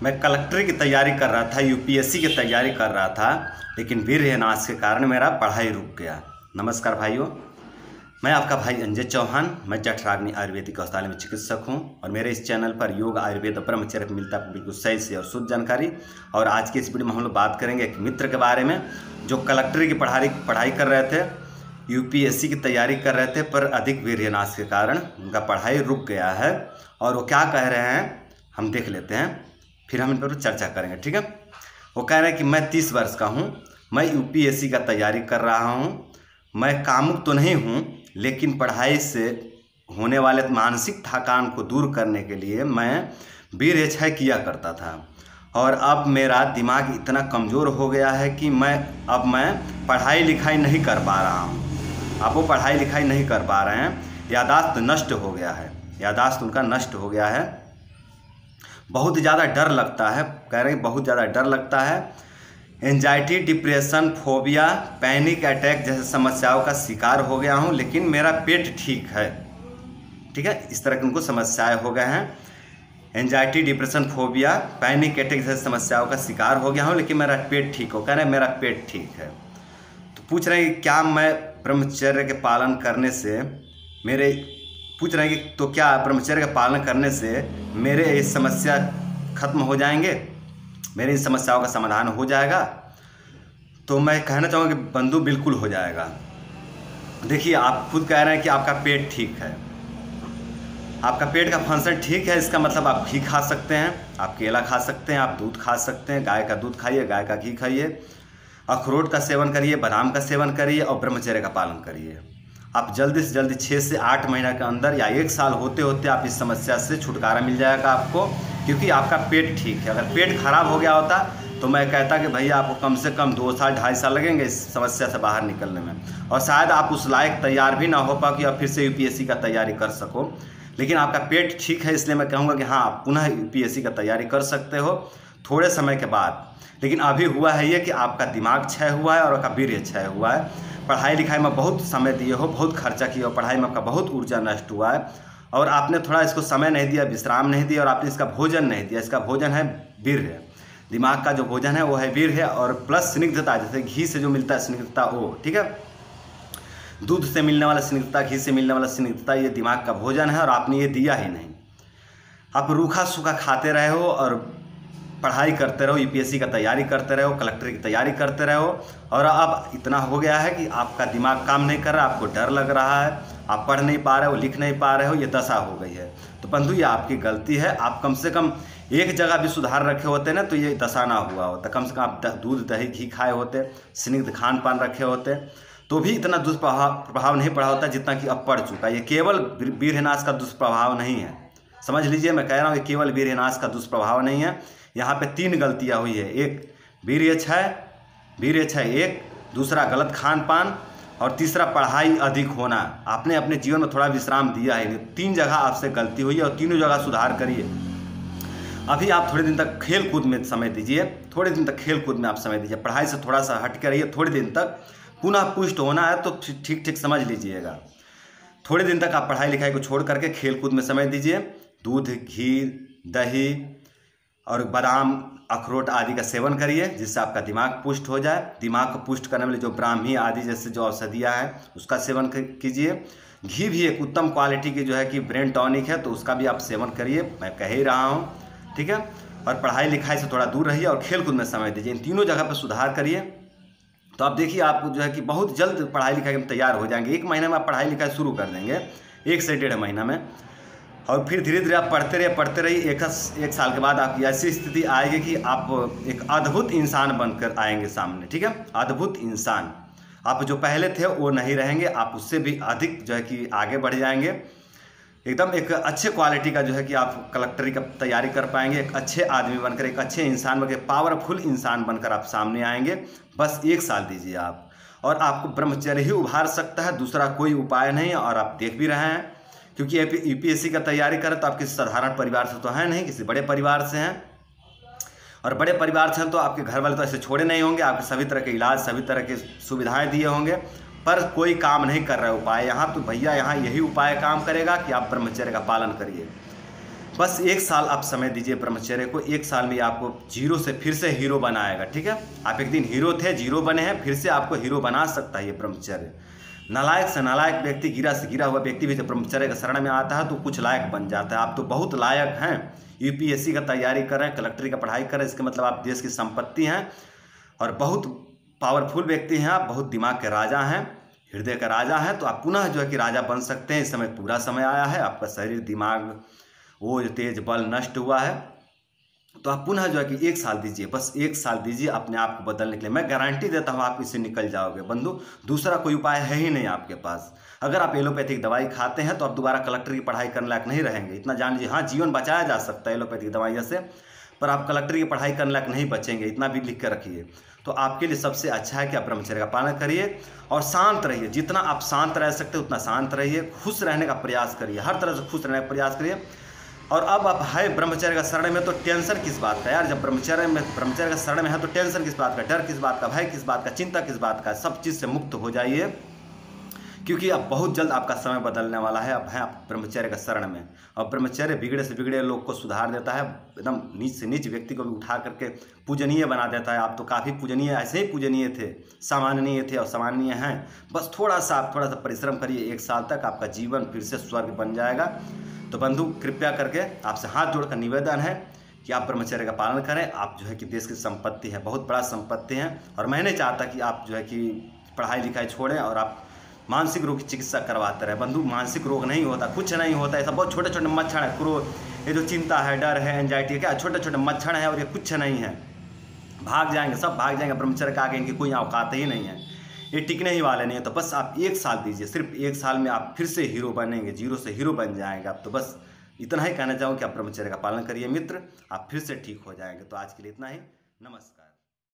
मैं कलेक्टर की तैयारी कर रहा था, यूपीएससी की तैयारी कर रहा था, लेकिन वीर्यनाश के कारण मेरा पढ़ाई रुक गया। नमस्कार भाइयों, मैं आपका भाई अंजय चौहान। मैं जठराग्नि आयुर्वेदिक औषधालय में चिकित्सक हूं और मेरे इस चैनल पर योग, आयुर्वेद और ब्रह्मचर्य पर मिलता है बिल्कुल सही से और शुद्ध जानकारी। और आज की इस वीडियो में हम लोग बात करेंगे एक मित्र के बारे में जो कलेक्टर की पढ़ाई कर रहे थे, यूपीएससी की तैयारी कर रहे थे, पर अधिक वीर्यनाश के कारण उनका पढ़ाई रुक गया है। और वो क्या कह रहे हैं हम देख लेते हैं, फिर हम इन पर चर्चा करेंगे। ठीक है, वो कह रहे हैं कि मैं 30 वर्ष का हूँ, मैं यूपीएससी का तैयारी कर रहा हूँ, मैं कामुक तो नहीं हूँ, लेकिन पढ़ाई से होने वाले मानसिक थकान को दूर करने के लिए मैं वीर्यक्षय किया करता था। और अब मेरा दिमाग इतना कमज़ोर हो गया है कि मैं पढ़ाई लिखाई नहीं कर पा रहा हूँ। अब वो पढ़ाई लिखाई नहीं कर पा रहे हैं, यादाश्त नष्ट हो गया है, यादाश्त उनका नष्ट हो गया है। बहुत ज़्यादा डर लगता है, कह रहे हैं बहुत ज़्यादा डर लगता है। Anxiety, depression, phobia, panic attack जैसे समस्याओं का शिकार हो गया हूँ, लेकिन मेरा पेट ठीक है। ठीक है, इस तरह की उनको समस्याएं हो गए हैं। Anxiety, depression, phobia, panic attack जैसे समस्याओं का शिकार हो गया हूँ, लेकिन मेरा पेट ठीक हो। कह रहे हैं मेरा पेट ठीक है। तो पूछ रहे हैं कि क्या मैं ब्रह्मचर्य के पालन करने से पूछ रहे हैं कि तो क्या ब्रह्मचर्य का पालन करने से मेरे ये समस्या खत्म हो जाएंगे, मेरी इन समस्याओं का समाधान हो जाएगा? तो मैं कहना चाहूँगा कि बंधु बिल्कुल हो जाएगा। देखिए, आप खुद कह रहे हैं कि आपका पेट ठीक है, आपका पेट का फंक्शन ठीक है, इसका मतलब आप घी खा सकते हैं, आप केला खा सकते हैं, आप दूध खा सकते हैं, गाय का दूध खाइए, गाय का घी खाइए, अखरोट का सेवन करिए, बादाम का सेवन करिए और ब्रह्मचर्य का पालन करिए। आप जल्दी से जल्दी 6 से 8 महीना के अंदर या 1 साल होते होते आप इस समस्या से छुटकारा मिल जाएगा आपको, क्योंकि आपका पेट ठीक है। अगर पेट खराब हो गया होता तो मैं कहता कि भैया आपको कम से कम 2 साल 2.5 साल लगेंगे इस समस्या से बाहर निकलने में, और शायद आप उस लायक तैयार भी ना हो पाओ कि आप फिर से यूपीएससी का तैयारी कर सको। लेकिन आपका पेट ठीक है, इसलिए मैं कहूँगा कि हाँ, आप पुनः यूपीएससी का तैयारी कर सकते हो थोड़े समय के बाद। लेकिन अभी हुआ है ये कि आपका दिमाग क्षय हुआ है और आपका वीर्य क्षय हुआ है। पढ़ाई लिखाई में बहुत समय दिए हो, बहुत खर्चा किया हो, पढ़ाई में आपका बहुत ऊर्जा नष्ट हुआ है, और आपने थोड़ा इसको समय नहीं दिया, विश्राम नहीं दिया, और आपने इसका भोजन नहीं दिया। इसका भोजन है वीर्य, दिमाग का जो भोजन है वो है वीर्य, और प्लस स्निग्धता, जैसे घी से जो मिलता है स्निग्धता वो, ठीक है, दूध से मिलने वाला स्निग्धता, घी से मिलने वाला स्निग्धता, ये दिमाग का भोजन है और आपने ये दिया ही नहीं। आप रूखा सूखा खाते रहे हो और पढ़ाई करते रहो, यूपीएससी का तैयारी करते रहो, कलेक्टर की तैयारी करते रहो, और अब इतना हो गया है कि आपका दिमाग काम नहीं कर रहा, आपको डर लग रहा है, आप पढ़ नहीं पा रहे हो, लिख नहीं पा रहे हो, ये दशा हो गई है। तो बंधु, ये आपकी गलती है। आप कम से कम एक जगह भी सुधार रखे होते ना तो ये दशा ना हुआ होता। कम से कम आप दूध दही घी खाए होते, स्निग्ध खान पान रखे होते, तो भी इतना दुष्प्रभाव नहीं पड़ा होता जितना कि अब पड़ चुका है। ये केवल वीर्यनाश का दुष्प्रभाव नहीं है, समझ लीजिए, मैं कह रहा हूँ ये केवल वीर्यनाश का दुष्प्रभाव नहीं है। यहाँ पे 3 गलतियाँ हुई है। एक वीर्यक्षय, एक दूसरा गलत खान पान, और तीसरा पढ़ाई अधिक होना। आपने अपने जीवन में थोड़ा विश्राम दिया ही नहीं। 3 जगह आपसे गलती हुई है और तीनों जगह सुधार करिए। अभी आप थोड़े दिन तक खेल कूद में समय दीजिए, थोड़े दिन तक खेल कूद में आप समय दीजिए, पढ़ाई से थोड़ा सा हट के रहिए। थोड़े दिन तक पुनः पुष्ट होना है तो ठीक ठीक समझ लीजिएगा। थोड़े दिन तक आप पढ़ाई लिखाई को छोड़ करके खेल कूद में समय दीजिए। दूध, घी, दही और बादाम, अखरोट आदि का सेवन करिए, जिससे आपका दिमाग पुष्ट हो जाए। दिमाग को पुष्ट करने वाले जो ब्राह्मी आदि जैसे जो औषधियाँ हैं उसका सेवन कीजिए। घी भी एक उत्तम क्वालिटी की जो है कि ब्रेन टॉनिक है, तो उसका भी आप सेवन करिए, मैं कह ही रहा हूँ। ठीक है, और पढ़ाई लिखाई से थोड़ा दूर रहिए और खेल कूद में समय दीजिए। इन तीनों जगह पर सुधार करिए, तो आप देखिए आप जो है कि बहुत जल्द पढ़ाई लिखाई में तैयार हो जाएंगे। 1 महीने में आप पढ़ाई लिखाई शुरू कर देंगे, 1 से 1.5 महीना में, और फिर धीरे धीरे आप पढ़ते रहिए। 1 साल के बाद आपकी ऐसी स्थिति आएगी कि आप एक अद्भुत इंसान बनकर आएंगे सामने। ठीक है, अद्भुत इंसान। आप जो पहले थे वो नहीं रहेंगे, आप उससे भी अधिक जो है कि आगे बढ़ जाएंगे। एकदम एक अच्छे क्वालिटी का जो है कि आप कलेक्टरी का तैयारी कर पाएंगे, एक अच्छे आदमी बनकर, एक अच्छे इंसान बनकर, पावरफुल इंसान बनकर आप सामने आएंगे। बस 1 साल दीजिए आप, और आपको ब्रह्मचर्य ही उभार सकता है, दूसरा कोई उपाय नहीं है। और आप देख भी रहे हैं, क्योंकि यूपीएससी का तैयारी करें तो आप किसी साधारण परिवार से तो हैं नहीं, किसी बड़े परिवार से हैं, और बड़े परिवार से हैं तो आपके घर वाले तो ऐसे छोड़े नहीं होंगे, आपके सभी तरह के इलाज, सभी तरह की सुविधाएं दिए होंगे, पर कोई काम नहीं कर रहा है उपाय। यहाँ तो भैया यहाँ यही उपाय काम करेगा कि आप ब्रह्मचर्य का पालन करिए। बस 1 साल आप समय दीजिए ब्रह्मचर्य को। 1 साल में आपको जीरो से फिर से हीरो बनाएगा। ठीक है, आप एक दिन हीरो थे, जीरो बने हैं, फिर से आपको हीरो बना सकता है ये ब्रह्मचर्य। नालायक से नालायक व्यक्ति, गिरा से गिरा हुआ व्यक्ति भी जब ब्रह्मचर्य का शरण में आता है तो कुछ लायक बन जाता है। आप तो बहुत लायक हैं। यूपीएससी का तैयारी कर रहे हैं, कलेक्ट्री का पढ़ाई कर रहे हैं, इसका मतलब आप देश की संपत्ति हैं और बहुत पावरफुल व्यक्ति हैं। आप बहुत दिमाग के राजा हैं, हृदय का राजा हैं। तो आप पुनः जो है कि राजा बन सकते हैं। इस समय पूरा समय आया है। आपका शरीर, दिमाग, ओज, तेज, बल नष्ट हुआ है, तो आप पुनः जो है कि 1 साल दीजिए। बस 1 साल दीजिए अपने आप को बदलने के लिए। मैं गारंटी देता हूँ आप इससे निकल जाओगे बंधु। दूसरा कोई उपाय है ही नहीं आपके पास। अगर आप एलोपैथिक दवाई खाते हैं तो आप दोबारा कलेक्टर की पढ़ाई करने लायक नहीं रहेंगे। इतना जान लीजिए। हाँ, जीवन बचाया जा सकता है एलोपैथिक दवाइयों से, पर आप कलेक्टर की पढ़ाई करने लायक नहीं बचेंगे। इतना भी लिख कर रखिए। तो आपके लिए सबसे अच्छा है कि आप ब्रह्मचर्य का पालन करिए और शांत रहिए। जितना आप शांत रह सकते उतना शांत रहिए। खुश रहने का प्रयास करिए, हर तरह से खुश रहने का प्रयास करिए। और अब आप है ब्रह्मचर्य का शरण में तो टेंशन किस बात का यार। जब ब्रह्मचर्य का शरण में है तो टेंशन किस बात का, डर किस बात का, भय किस बात का, चिंता किस बात का। सब चीज़ से मुक्त हो जाइए, क्योंकि अब बहुत जल्द आपका समय बदलने वाला है। अब है आप ब्रह्मचर्य का शरण में। और ब्रह्मचर्य बिगड़े से बिगड़े लोग को सुधार देता है, एकदम नीच से नीच व्यक्ति को भी उठा करके पूजनीय बना देता है। आप तो काफ़ी पूजनीय, ऐसे ही पूजनीय थे, सामान्य थे और सामान्य हैं। बस थोड़ा सा परिश्रम करिए। 1 साल तक आपका जीवन फिर से स्वर्ग बन जाएगा। तो बंधु, कृपया करके आपसे हाथ जोड़कर निवेदन है कि आप ब्रह्मचर्य का पालन करें। आप जो है कि देश की संपत्ति है, बहुत बड़ा संपत्ति है। और मैं नहीं चाहता कि आप जो है कि पढ़ाई लिखाई छोड़ें और आप मानसिक रोग की चिकित्सा करवाते रहे। बंधु, मानसिक रोग नहीं होता, कुछ नहीं होता। ऐसा बहुत छोटे छोटे मच्छर है, क्रोध, ये जो चिंता है, डर है, एंजाइटी है, क्या छोटे छोटे मच्छर हैं और ये कुछ नहीं है। भाग जाएंगे, सब भाग जाएंगे ब्रह्मचर्य का आगे। इनकी कोई औकात ही नहीं है, ये टिकने ही वाले नहीं है। तो बस आप 1 साल दीजिए। सिर्फ 1 साल में आप फिर से हीरो बनेंगे, जीरो से हीरो बन जाएंगे आप। तो बस इतना ही कहना चाहूँ कि आप ब्रह्मचर्य का पालन करिए मित्र, आप फिर से ठीक हो जाएंगे। तो आज के लिए इतना ही। नमस्कार।